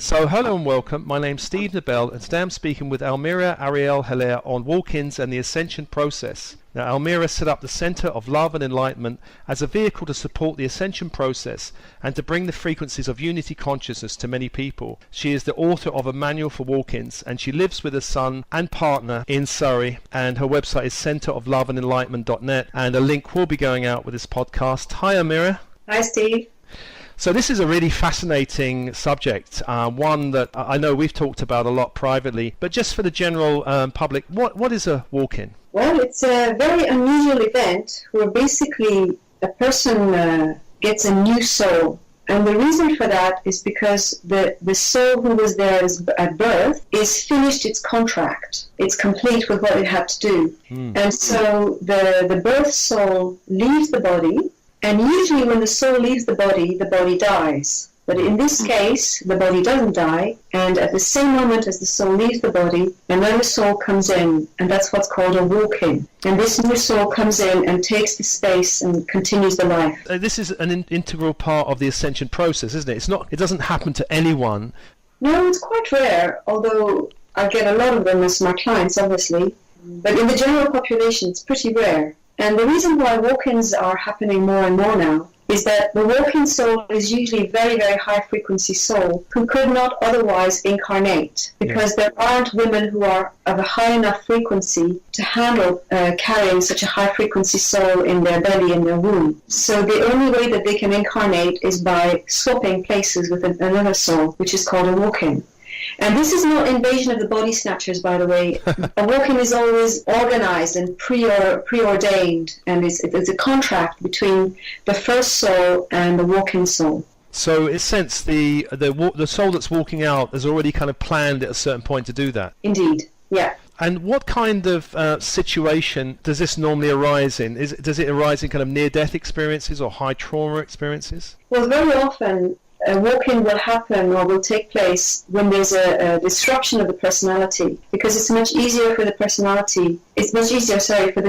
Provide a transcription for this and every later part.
So hello and welcome, my name's Steve Nobel and today I'm speaking with Ahlmeirah Ariel Hallaire on Walk-Ins and the Ascension process. Now Ahlmeirah set up the Center of Love and Enlightenment as a vehicle to support the Ascension process and to bring the frequencies of unity consciousness to many people. She is the author of a manual for walk-ins and she lives with her son and partner in Surrey, and her website is centerofloveandenlightenment.net, and a link will be going out with this podcast. Hi Ahlmeirah. Hi Steve. So this is a really fascinating subject, one that I know we've talked about a lot privately, but just for the general public, what is a walk-in? Well, it's a very unusual event where basically a person gets a new soul. And the reason for that is because the soul who was there at birth is finished its contract. It's complete with what it had to do. And so the birth soul leaves the body. And usually when the soul leaves the body dies. But in this case, the body doesn't die, and at the same moment as the soul leaves the body, another soul comes in, and that's what's called a walk-in. And this new soul comes in and takes the space and continues the life. This is an integral part of the ascension process, isn't it? It doesn't happen to anyone. No, it's quite rare, although I get a lot of them as my clients, obviously. But in the general population, it's pretty rare. And the reason why walk-ins are happening more and more now is that the walk-in soul is usually a very, very high-frequency soul who could not otherwise incarnate, because there aren't women who are of a high enough frequency to handle carrying such a high-frequency soul in their belly, in their womb. So the only way that they can incarnate is by swapping places with another soul, which is called a walk-in. And this is no invasion of the body snatchers, by the way. A walk-in is always organized and preordained, and it's a contract between the first soul and the walk-in soul. So in a sense, the soul that's walking out has already kind of planned at a certain point to do that. Indeed, yeah. And what kind of situation does this normally arise in? Does it arise in kind of near-death experiences or high trauma experiences? Well, very often a walk-in will happen or will take place when there's a disruption of the personality, because it's much easier for the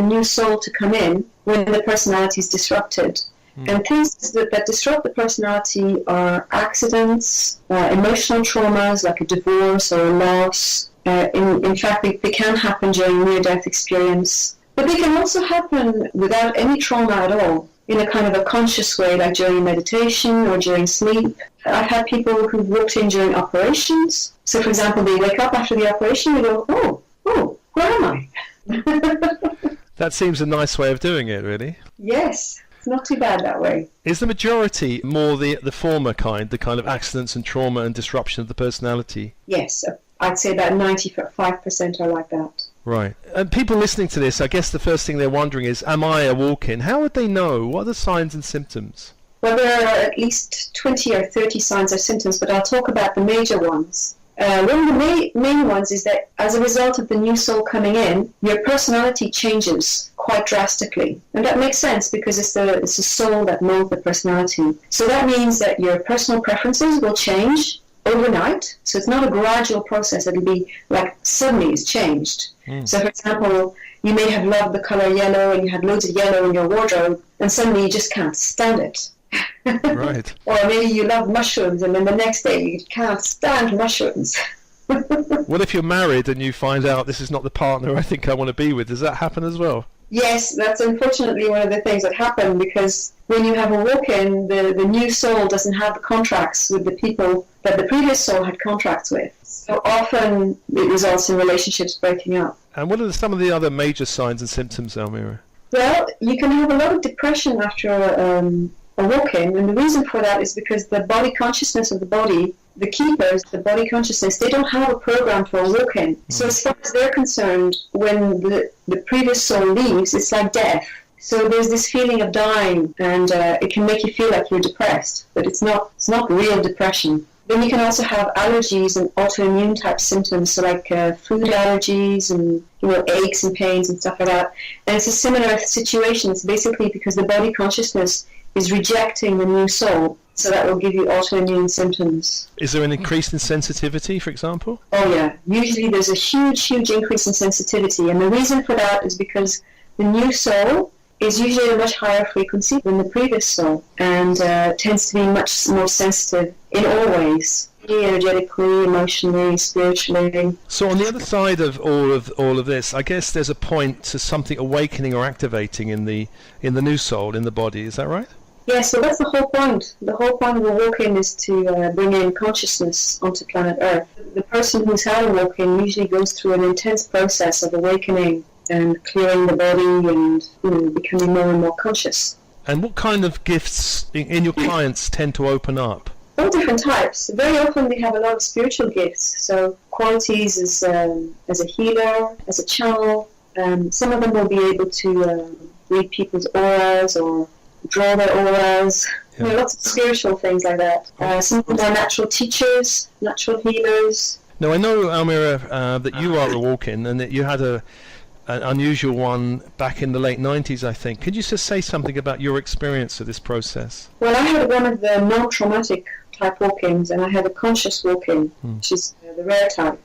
new soul to come in when the personality is disrupted. And things that disrupt the personality are accidents, emotional traumas like a divorce or a loss. In fact, they can happen during near-death experience. But they can also happen without any trauma at all, in a kind of a conscious way, like during meditation or during sleep. I've had people who've walked in during operations. So, for example, they wake up after the operation and they go, oh, where am I? That seems a nice way of doing it, really. Yes, it's not too bad that way. Is the majority more the former kind, the kind of accidents and trauma and disruption of the personality? Yes, I'd say about 95% are like that. Right. And people listening to this, I guess the first thing they're wondering is, am I a walk-in? How would they know? What are the signs and symptoms? Well, there are at least 20 or 30 signs or symptoms, but I'll talk about the major ones. One of the main ones is that as a result of the new soul coming in, your personality changes quite drastically. And that makes sense because it's the soul that molds the personality. So that means that your personal preferences will change overnight. So it's not a gradual process. It'll be like suddenly it's changed. So for example, you may have loved the color yellow and you had loads of yellow in your wardrobe, and suddenly you just can't stand it. Right. Or maybe you love mushrooms and then the next day you can't stand mushrooms. What if you're married and you find out this is not the partner I think I want to be with? Does that happen as well? Yes, that's unfortunately one of the things that happen, because when you have a walk-in, the new soul doesn't have the contracts with the people that the previous soul had contracts with. So often it results in relationships breaking up. And what are some of the other major signs and symptoms, Ahlmeirah? Well, you can have a lot of depression after a walk-in, and the reason for that is because the body consciousness of the body, the keepers, the body consciousness, they don't have a program for a walk-in. So as far as they're concerned, when the previous soul leaves, it's like death. So there's this feeling of dying, and it can make you feel like you're depressed, but it's not real depression. Then you can also have allergies and autoimmune type symptoms, so like food allergies and aches and pains and stuff like that. And it's a similar situation. It's basically because the body consciousness is rejecting the new soul, so that will give you autoimmune symptoms. Is there an increase in sensitivity, for example? Oh yeah, usually there's a huge increase in sensitivity, and the reason for that is because the new soul is usually at a much higher frequency than the previous soul, and tends to be much more sensitive in all ways. physically, energetically, emotionally, spiritually. So on the other side of all of this, I guess there's a point to something awakening or activating in the new soul, in the body. Is that right? Yeah, so that's the whole point. The whole point of a walk-in is to bring in consciousness onto planet Earth. The person who's had a walk-in usually goes through an intense process of awakening and clearing the body and becoming more and more conscious. And what kind of gifts in your clients tend to open up? All different types. Very often they have a lot of spiritual gifts. So qualities as a healer, as a channel. Some of them will be able to read people's auras or draw their auras. Yeah. Lots of spiritual things like that. Some of them are natural teachers, natural healers. Now, I know, Ahlmeirah, that you are a walk-in and that you had an unusual one back in the late 90s, I think. Could you just say something about your experience of this process? Well, I had one of the non-traumatic type walk-ins, and I had a conscious walk-in, which is the rare type.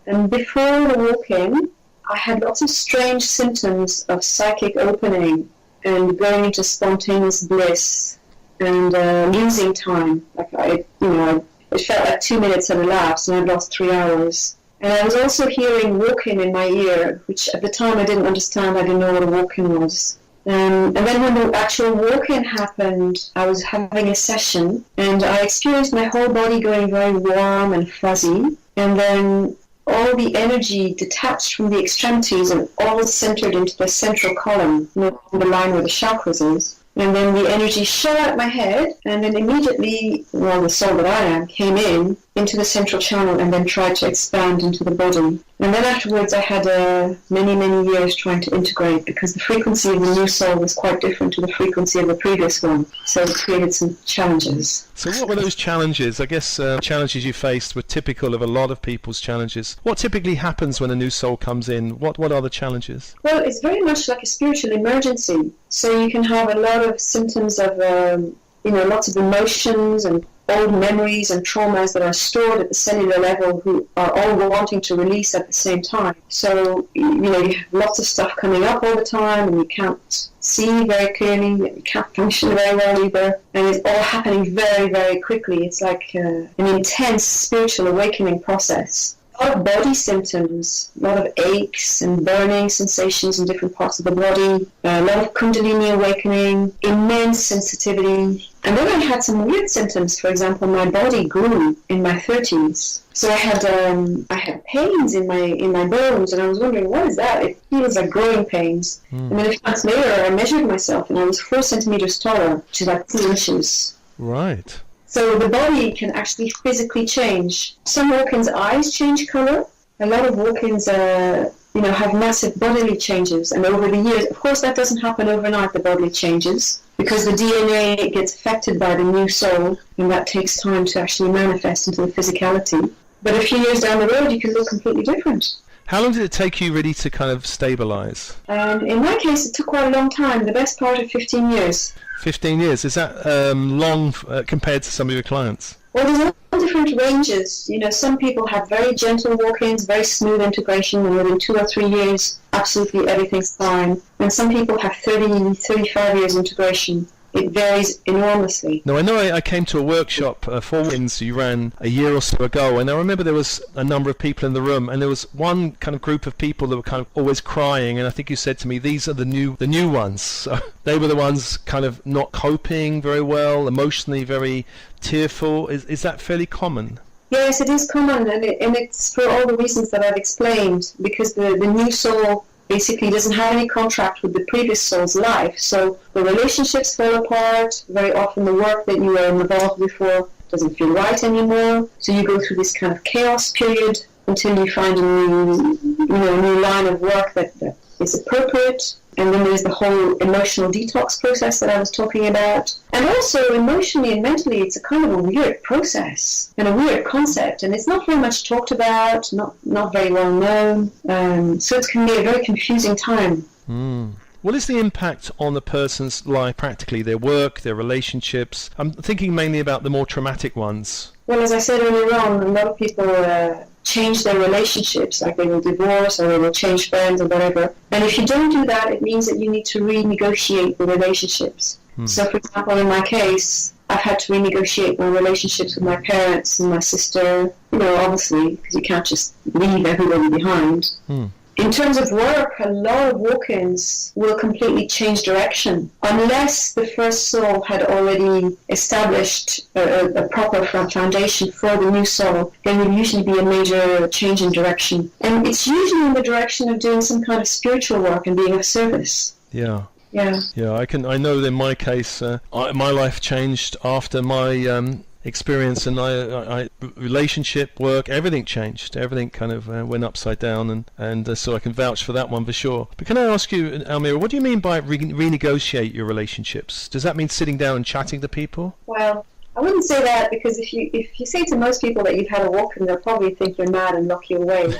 And before the walk-in, I had lots of strange symptoms of psychic opening and going into spontaneous bliss and losing time. Like it felt like 2 minutes had elapsed and I'd lost 3 hours. And I was also hearing walk-in in my ear, which at the time I didn't understand. I didn't know what a walk-in was. And then when the actual walk-in happened, I was having a session and I experienced my whole body going very warm and fuzzy. And then all the energy detached from the extremities and all centered into the central column, on the line where the chakras is. And then the energy shot out my head, and then immediately, the soul that I am came into the central channel and then tried to expand into the body. And then afterwards I had many, many years trying to integrate because the frequency of the new soul was quite different to the frequency of the previous one. So it created some challenges. So what were those challenges? I guess challenges you faced were typical of a lot of people's challenges. What typically happens when a new soul comes in? What are the challenges? Well, it's very much like a spiritual emergency. So you can have a lot of symptoms of, lots of emotions and old memories and traumas that are stored at the cellular level who are all wanting to release at the same time. So, you have lots of stuff coming up all the time and you can't see very clearly, you can't function very well either, and it's all happening very, very quickly. It's like an intense spiritual awakening process. A lot of body symptoms, a lot of aches and burning sensations in different parts of the body, a lot of kundalini awakening, immense sensitivity. And then I had some weird symptoms. For example, my body grew in my 30s. So I had pains in my bones, and I was wondering, what is that? It feels like growing pains. And then a few months later, I measured myself, and I was 4 centimeters taller, which is like 2 inches. Right. So the body can actually physically change. Some walk-ins' eyes change color. A lot of walk-ins, have massive bodily changes. And over the years, of course, that doesn't happen overnight, the bodily changes, because the DNA gets affected by the new soul, and that takes time to actually manifest into the physicality. But a few years down the road, you can look completely different. How long did it take you really to kind of stabilize? In my case, it took quite a long time, the best part of 15 years. 15 years, is that long compared to some of your clients? Well, there's all different ranges. Some people have very gentle walk-ins, very smooth integration, and within 2 or 3 years, absolutely everything's fine. And some people have 30, 35 years integration. It varies enormously. Now, I know I came to a workshop for Wins you ran a year or so ago, and I remember there was a number of people in the room, and there was one kind of group of people that were kind of always crying, and I think you said to me, these are the new ones. So they were the ones kind of not coping very well, emotionally very tearful. Is that fairly common? Yes, it is common, and it's for all the reasons that I've explained, because the new soul basically doesn't have any contract with the previous soul's life. So the relationships fall apart. Very often the work that you were involved before doesn't feel right anymore. So you go through this kind of chaos period until you find a new line of work that is appropriate. And then there's the whole emotional detox process that I was talking about. And also emotionally and mentally, it's a kind of a weird process and a weird concept. And it's not very much talked about, not very well known. So it can be a very confusing time. What is the impact on the person's life practically, their work, their relationships? I'm thinking mainly about the more traumatic ones. Well, as I said earlier on, a lot of people change their relationships, like they will divorce or they will change friends or whatever. And if you don't do that, it means that you need to renegotiate the relationships. So, for example, in my case, I've had to renegotiate my relationships with my parents and my sister, obviously, because you can't just leave everybody behind. In terms of work, a lot of walk-ins will completely change direction. Unless the first soul had already established a proper foundation for the new soul, there will usually be a major change in direction. And it's usually in the direction of doing some kind of spiritual work and being of service. Yeah. Yeah. Yeah, I know in my case, my life changed after my experience, and I relationship, work, everything changed. Everything kind of went upside down, and so I can vouch for that one for sure. But can I ask you, Ahlmeirah, what do you mean by renegotiate your relationships? Does that mean sitting down and chatting to people? Well, I wouldn't say that, because if you say to most people that you've had a walk-in, they'll probably think you're mad and lock you away.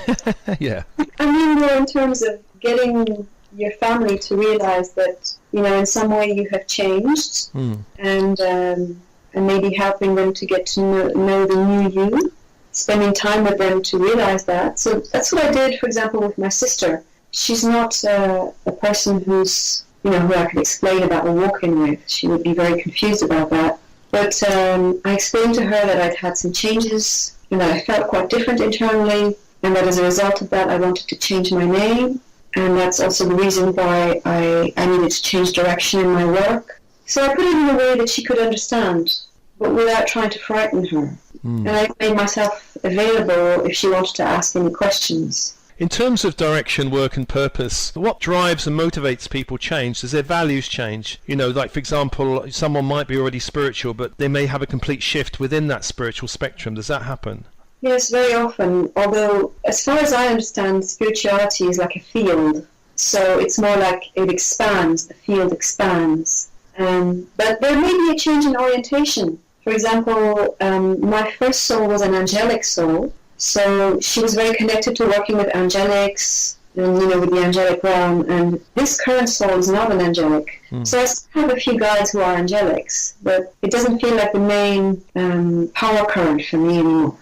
Yeah. I mean more in terms of getting your family to realize that, in some way you have changed, and maybe helping them to get to know the new you, spending time with them to realize that. So that's what I did, for example, with my sister. She's not a person who's, who I could explain about the walk-in with. She would be very confused about that. But I explained to her that I'd had some changes, and that I felt quite different internally, and that as a result of that I wanted to change my name. And that's also the reason why I needed to change direction in my work. So I put it in a way that she could understand, but without trying to frighten her. And I made myself available if she wanted to ask any questions. In terms of direction, work and purpose, what drives and motivates people change? Does their values change? Like, for example, someone might be already spiritual, but they may have a complete shift within that spiritual spectrum. Does that happen? Yes, very often. Although, as far as I understand, spirituality is like a field. So it's more like it expands, the field expands. But there may be a change in orientation. For example, my first soul was an angelic soul. So she was very connected to working with angelics, and, with the angelic realm. And this current soul is not an angelic. So I still have a few guides who are angelics, but it doesn't feel like the main power current for me anymore.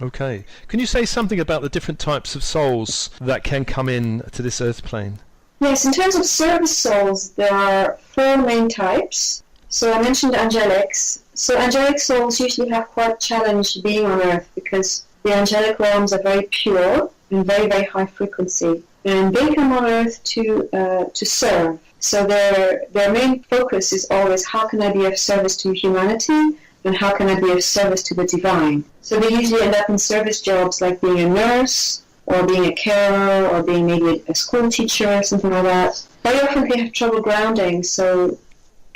Okay. Can you say something about the different types of souls that can come in to this earth plane? Yes, in terms of service souls, there are 4 main types. So I mentioned angelics. So angelic souls usually have quite a challenge being on earth, because the angelic realms are very pure and very, very high frequency. And they come on earth to serve. So their main focus is always, how can I be of service to humanity? And how can I be of service to the divine? So they usually end up in service jobs like being a nurse, or being a carer, or being maybe a school teacher, or something like that. Very often they have trouble grounding, so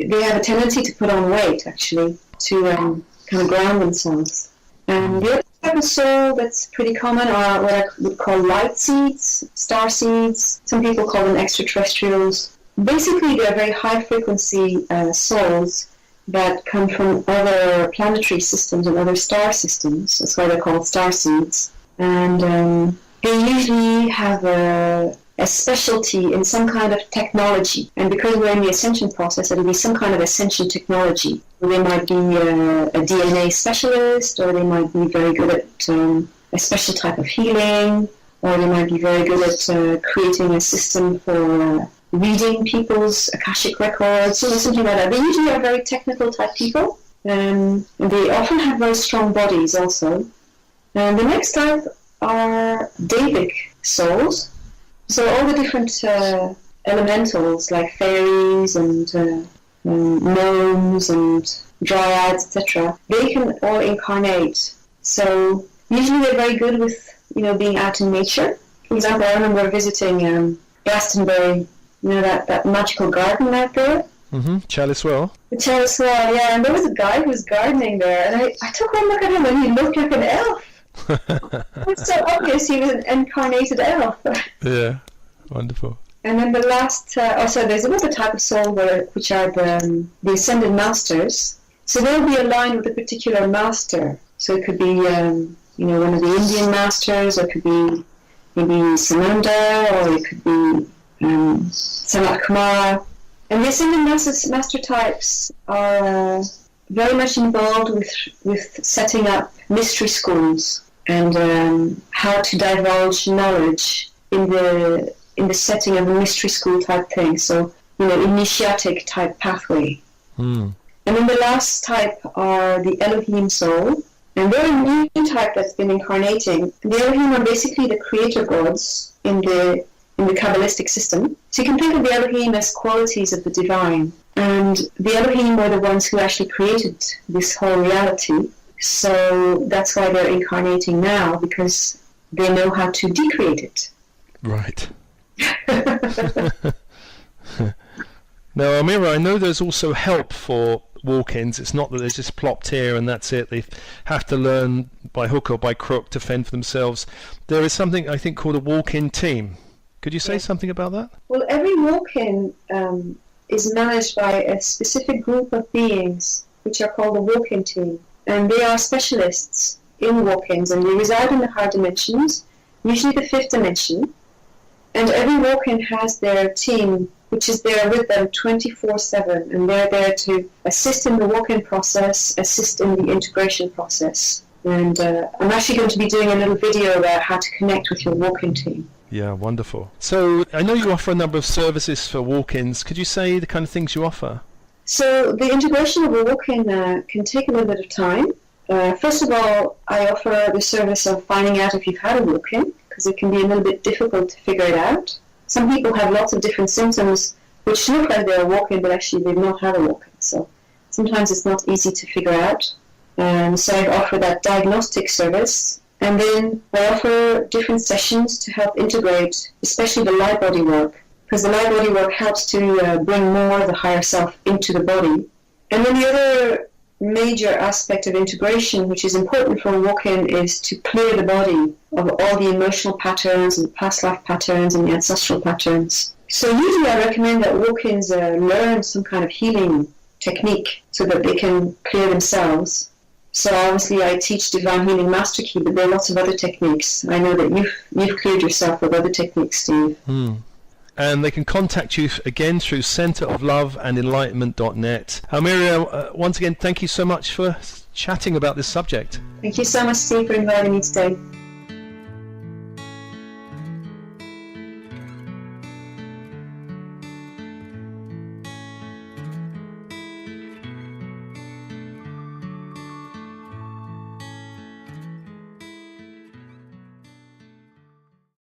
they have a tendency to put on weight, actually, to kind of ground themselves. And the other type of soul that's pretty common are what I would call light seeds, star seeds. Some people call them extraterrestrials. Basically, they're very high-frequency souls that come from other planetary systems and other star systems. That's why they're called star seeds. And they usually have a specialty in some kind of technology. And because we're in the ascension process, it'll be some kind of ascension technology. They might be a DNA specialist, or they might be very good at a special type of healing, or they might be very good at creating a system for reading people's Akashic records, something like that. They usually are very technical type people, and they often have very strong bodies also. And the next type are Davic souls. So all the different elementals like fairies and gnomes and dryads, etc., they can all incarnate. So usually they're very good with, being out in nature. For example, I remember visiting Glastonbury, that magical garden out there. Chalice Well. The Chalice Well, yeah. And there was a guy who was gardening there, and I took one look at him, and he looked like an elf. It was so obvious he was an incarnated elf. Yeah, wonderful. And then the last, there's another type of soul which are the ascended masters. So they'll be aligned with a particular master. So it could be, one of the Indian masters, or it could be maybe Sananda, or it could be Sanat Kumara. And the ascended master types are very much involved with setting up mystery schools and how to divulge knowledge in the setting of a mystery school type thing. So, initiatic type pathway. And then the last type are the Elohim soul. And they're a new type that's been incarnating. The Elohim are basically the creator gods in the Kabbalistic system. So you can think of the Elohim as qualities of the divine. And the Elohim were the ones who actually created this whole reality. So that's why they're incarnating now, because they know how to decreate it. Right. Now, Ahlmeirah, I know there's also help for walk-ins. It's not that they're just plopped here and that's it. They have to learn by hook or by crook to fend for themselves. There is something, I think, called a walk-in team. Could you say something about that? Well, every walk-in is managed by a specific group of beings, which are called the walk-in team. And they are specialists in walk-ins, and they reside in the higher dimensions, usually the fifth dimension. And every walk-in has their team, which is there with them 24/7, and they're there to assist in the walk-in process, assist in the integration process. And I'm actually going to be doing a little video about how to connect with your walk-in team. Yeah, wonderful. So I know you offer a number of services for walk-ins. Could you say the kind of things you offer? So the integration of a walk-in can take a little bit of time. First of all, I offer the service of finding out if you've had a walk-in, because it can be a little bit difficult to figure it out. Some people have lots of different symptoms which look like they're a walk-in, but actually they've not had a walk-in. So sometimes it's not easy to figure out. So I offer that diagnostic service. And then I offer different sessions to help integrate, especially the light body work, because the light body work helps to bring more of the higher self into the body. And then the other major aspect of integration, which is important for a walk-in, is to clear the body of all the emotional patterns and past life patterns and the ancestral patterns. So usually I recommend that walk-ins learn some kind of healing technique so that they can clear themselves. So obviously I teach Divine Healing Master Key, but there are lots of other techniques. I know that you've cleared yourself with other techniques, Steve. And they can contact you again through centerofloveandenlightenment.net. Ahlmeirah, once again, thank you so much for chatting about this subject. Thank you so much, Steve, for inviting me today.